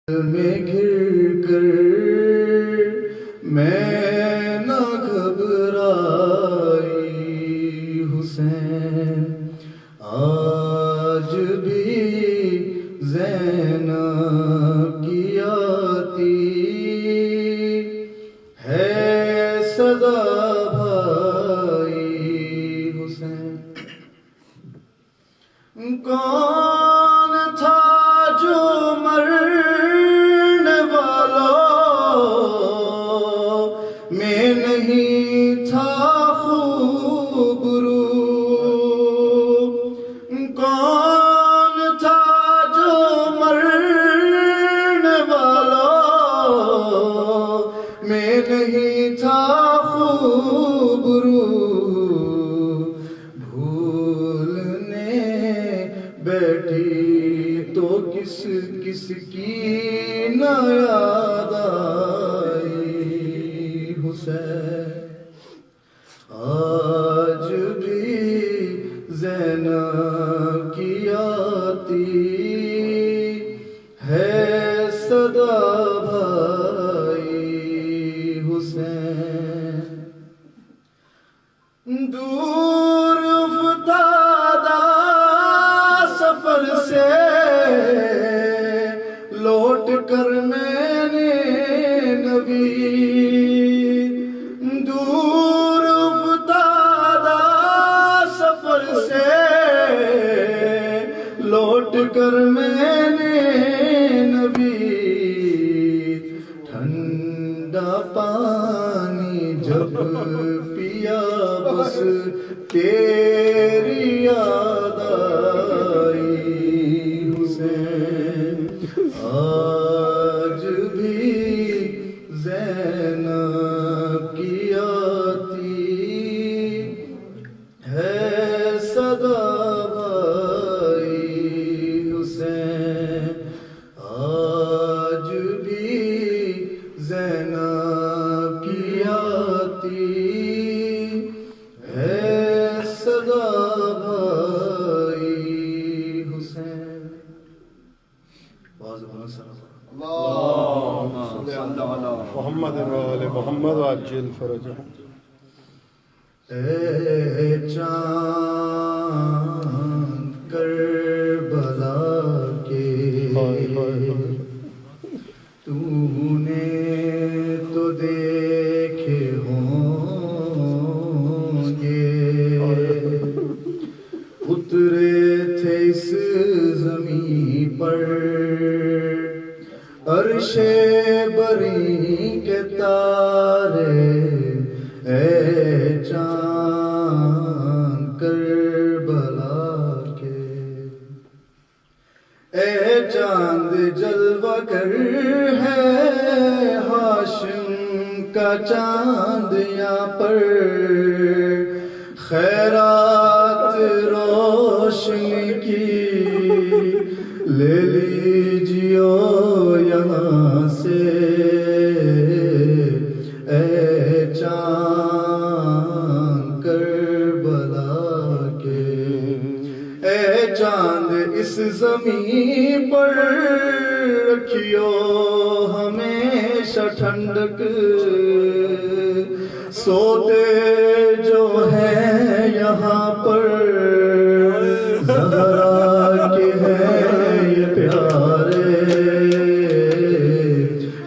میں گر کر میں نہ گھبرائی حسین، آج بھی زینب کی آتی ہے صدا بھائی حسین۔ کون تھا جو مرنے والوں میں نہیں تھا خوبرو؟ کون تھا جو مرنے والوں میں نہیں تھا خوبرو؟ بیٹھی تو کس کس کی نہ یاد آئی حسین، آج بھی زینب کی آتی ہے صدا بھائی حسین۔ دور افتادہ سفر سے لوٹ کر میں نے نبی، دور افتادہ سفر سے لوٹ کر میں نے نبی، ٹھنڈا پانی جب پیا بس تیری یاد آئی حسین، آج بھی زینب کی آتی ہے صدا بھائی حسین، آج بھی زینب کی آتی ہے صدا بھائی حسین۔ اللهم صل على محمد وآل محمد وعجل فرجهم۔ اے چاند کربلا کے تو نے تو دیکھے ہوں گے، اترے تھے اس زمین پر عرش بری کے تارے، اے چاند کربلا کے، اے چاند جلوہ گر ہے ہاشم کا چاند یہاں پر، خیرات روشنی کی لے لیجیو یہاں سے، اے چاند کربلا کے، اے چاند اس زمین پر رکھیو ہمیشہ ٹھنڈک، سوتے جو ہیں یہاں پر زہرا کے ہیں یہ پیارے،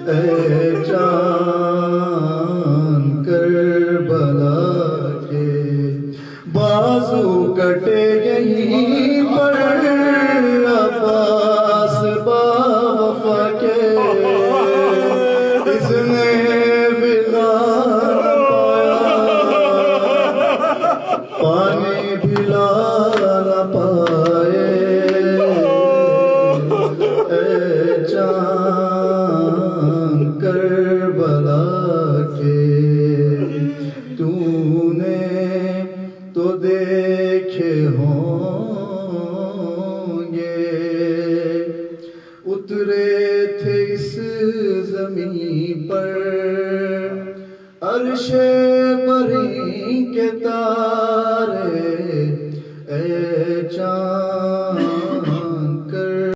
اے چاند کربلا کے، بازو کٹے یہیں پر عباس با وفا کے، اس نے پانی بھلا نہ پائے، اے چاند کربلا کے، تو نے تو دیکھے ہوں گے، اترے تھے اس زمین پر عرش